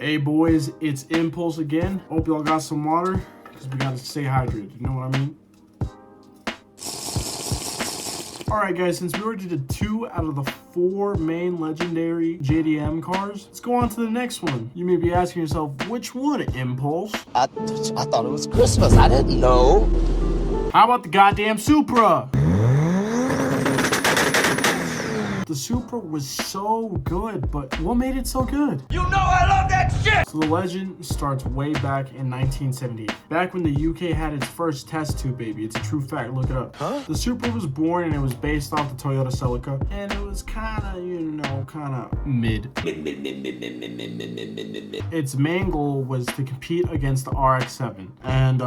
Hey boys, it's Impulse again. Hope y'all got some water, because we gotta stay hydrated, you know what I mean? Alright guys, since we already did 2 out of the 4 main legendary JDM cars, let's go on to the next one. You may be asking yourself, which one, Impulse? I thought it was Christmas. I didn't know. How about the goddamn Supra? The Supra was so good, but what made it so good? You know I love that shit! So the legend starts way back in 1978. Back when the UK had its first test tube baby. It's a true fact, look it up. Huh? The Supra was born and it was based off the Toyota Celica. And it was kinda, kinda mid. Its main goal was to compete against the RX-7. And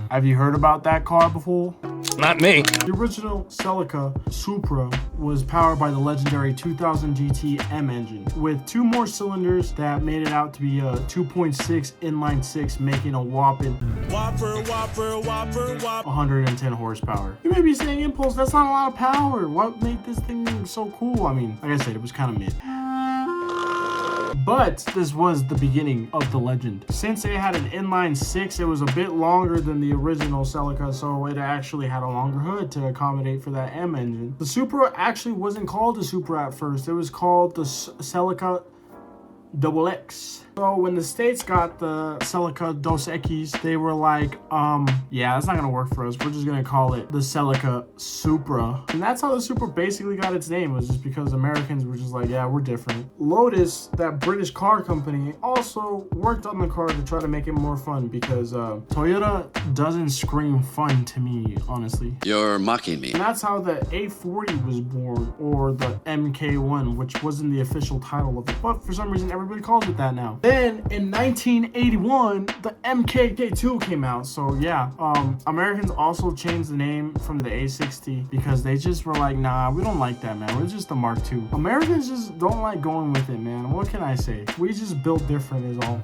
have you heard about that car before? Not me. The original Celica Supra was powered by the legendary 2000 GT M engine with 2 more cylinders that made it out to be a 2.6 inline 6, making a whopping 110 horsepower. You may be saying, Impulse, that's not a lot of power. What made this thing so cool? I mean, like I said, it was kind of mid. But this was the beginning of the legend. Since it had an inline 6, it was a bit longer than the original Celica, so it actually had a longer hood to accommodate for that M engine. The Supra actually wasn't called the Supra at first. It was called the Celica XX. So when the States got the Celica Dos Equis, they were like, yeah, that's not gonna work for us. We're just gonna call it the Celica Supra. And that's how the Supra basically got its name, was just because Americans were just like, yeah, we're different. Lotus, that British car company, also worked on the car to try to make it more fun, because Toyota doesn't scream fun to me, honestly. You're mocking me. And that's how the A40 was born, or the MK1, which wasn't the official title of it. But for some reason, everybody calls it that now. Then in 1981, the MK2 came out. So yeah, Americans also changed the name from the A60 because they just were like, nah, we don't like that, man. We're just the Mark II. Americans just don't like going with it, man. What can I say? We just built different is all.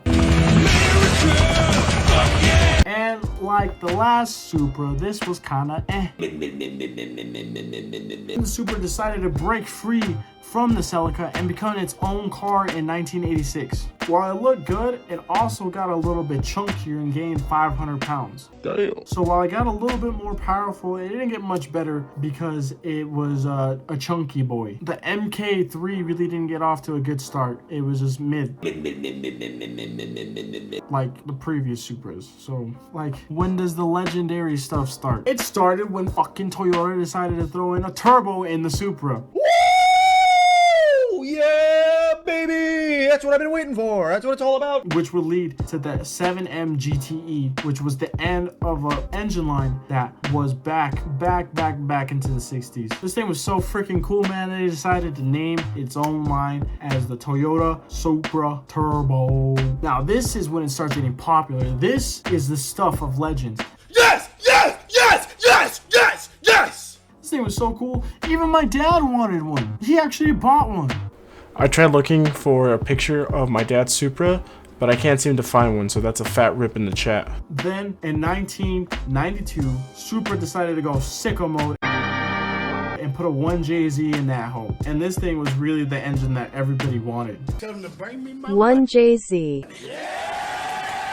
And like the last Supra, this was kinda eh. The Supra decided to break free from the Celica and become its own car in 1986. While it looked good, it also got a little bit chunkier and gained 500 pounds. Damn. So while it got a little bit more powerful, it didn't get much better because it was a chunky boy. The MK3 really didn't get off to a good start. It was just mid. Like the previous Supras. So, like, when does the legendary stuff start? It started when fucking Toyota decided to throw in a turbo in the Supra. Yeah, baby! That's what I've been waiting for. That's what it's all about. Which would lead to the 7M GTE, which was the end of an engine line that was back into the 60s. This thing was so freaking cool, man, they decided to name its own line as the Toyota Supra Turbo. Now, this is when it starts getting popular. This is the stuff of legends. Yes! Yes! Yes! Yes! Yes! Yes! This thing was so cool. Even my dad wanted one. He actually bought one. I tried looking for a picture of my dad's Supra, but I can't seem to find one, so that's a fat rip in the chat. Then, in 1992, Supra decided to go sicko mode and put a 1JZ in that hole. And this thing was really the engine that everybody wanted. 1JZ.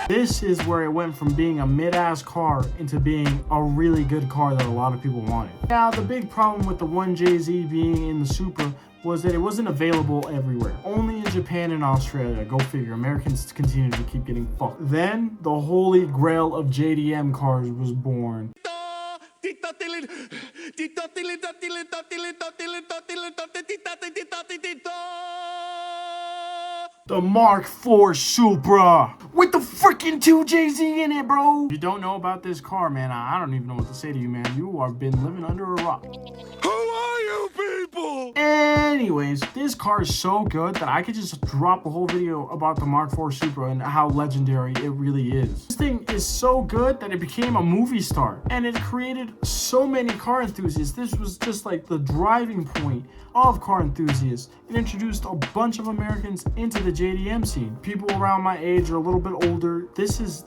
This is where it went from being a mid-ass car into being a really good car that a lot of people wanted. Now, the big problem with the 1JZ being in the Supra was that it wasn't available everywhere. Only in Japan and Australia. Go figure. Americans continue to keep getting fucked. Then, the holy grail of JDM cars was born. The Mark IV Supra with the freaking 2JZ in it, bro. If you don't know about this car, man, I don't even know what to say to you, man. You have been living under a rock. Who are you people? Anyways, this car is so good that I could just drop a whole video about the Mark IV Supra and how legendary it really is. This thing is so good that it became a movie star, and it created so many car enthusiasts. This was just like the driving point of car enthusiasts. It introduced a bunch of Americans into the JDM scene. People around my age or a little bit older. This is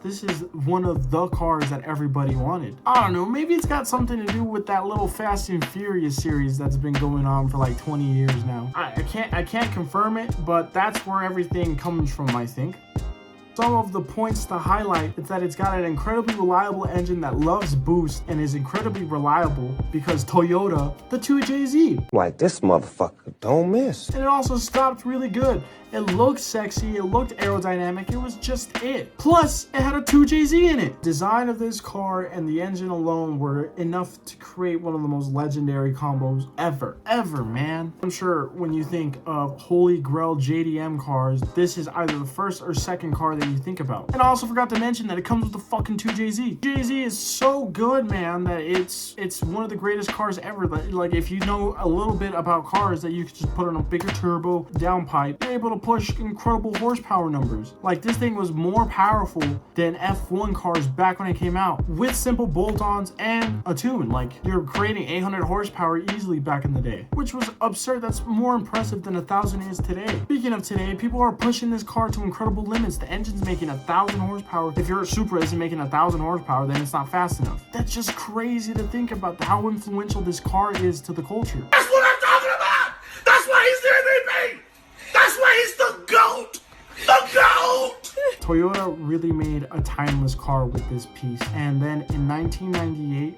one of the cars that everybody wanted. I don't know, maybe it's got something to do with that little Fast and Furious series that's been going on for like 20 years now. I can't confirm it, but that's where everything comes from, I think. Some of the points to highlight is that it's got an incredibly reliable engine that loves boost and is incredibly reliable because Toyota, the 2JZ. Like this motherfucker don't miss. And it also stopped really good. It looked sexy, it looked aerodynamic, it was just it. Plus, it had a 2JZ in it. Design of this car and the engine alone were enough to create one of the most legendary combos ever, man. I'm sure when you think of Holy Grail JDM cars, this is either the first or second car that you think about. And I also forgot to mention that it comes with the fucking 2JZ. 2JZ is so good, man, that it's one of the greatest cars ever. Like, if you know a little bit about cars, that you could just put on a bigger turbo, downpipe, you're able to push incredible horsepower numbers. Like, this thing was more powerful than F1 cars back when it came out with simple bolt-ons and a tune. Like, you're creating 800 horsepower easily back in the day, which was absurd. That's more impressive than 1,000 is today. Speaking of today, people are pushing this car to incredible limits. The engine's making 1,000 horsepower. If your Supra isn't making 1,000 horsepower, then it's not fast enough. That's just crazy to think about how influential this car is to the culture. That's what I'm talking about! That's why he's the MVP! That's why he's the GOAT! The GOAT! Toyota really made a timeless car with this piece. And then in 1998,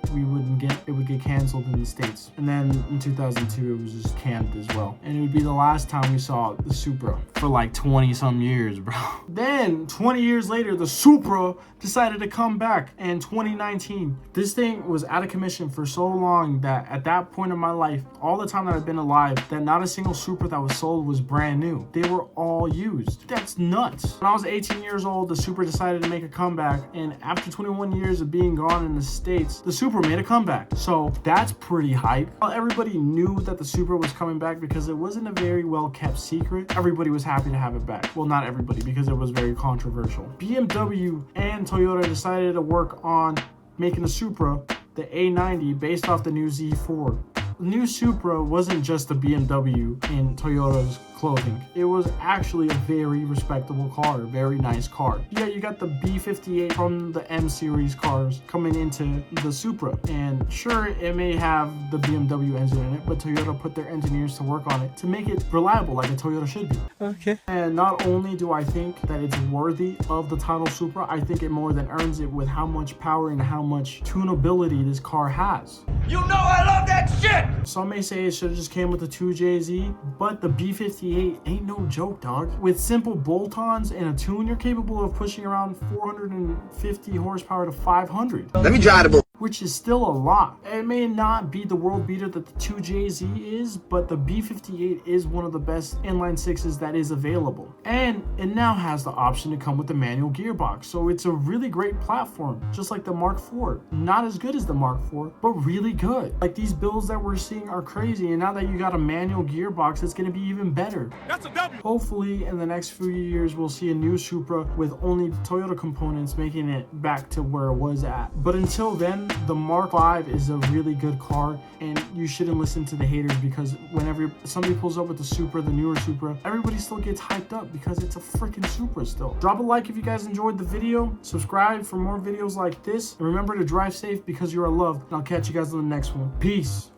it would get canceled in the States. And then in 2002, it was just canned as well. And it would be the last time we saw the Supra for like 20 some years, bro. Then 20 years later, the Supra decided to come back in 2019. This thing was out of commission for so long that at that point in my life, all the time that I've been alive, that not a single Supra that was sold was brand new. They were all used. That's nuts. When I was 18 years old, the Supra decided to make a comeback, and after 21 years of being gone in the States, the Supra made a comeback. So that's pretty hype. Everybody knew that the Supra was coming back because it wasn't a very well kept secret. Everybody was happy to have it back. Well, not everybody, because it was very controversial. BMW and Toyota decided to work on making the Supra, the A90, based off the new Z4. The new Supra wasn't just a BMW in Toyota's clothing. It was actually a very respectable car, a very nice car. Yeah, you got the B58 from the M series cars coming into the Supra, and sure, it may have the BMW engine in it, but Toyota put their engineers to work on it to make it reliable like a Toyota should be. Okay. And not only do I think that it's worthy of the title Supra, I think it more than earns it with how much power and how much tunability this car has. You know I love that shit! Some may say it should have just came with the 2JZ, but the B58 ain't no joke, dog. With simple bolt-ons and a tune, you're capable of pushing around 450 horsepower to 500. Let me drive the boat. Which is still a lot. It may not be the world beater that the 2JZ is, but the B58 is one of the best inline sixes that is available. And it now has the option to come with the manual gearbox, so it's a really great platform, just like the Mark IV. Not as good as the Mark IV, but really good. Like, these builds that we're seeing are crazy, and now that you got a manual gearbox, it's gonna be even better. That's a W! Hopefully, in the next few years, we'll see a new Supra with only Toyota components, making it back to where it was at. But until then, the Mark V is a really good car, and you shouldn't listen to the haters, because whenever somebody pulls up with the Supra, the newer Supra, everybody still gets hyped up because it's a freaking Supra still. Drop a like if you guys enjoyed the video, subscribe for more videos like this, and remember to drive safe because you are loved, and I'll catch you guys on the next one. Peace.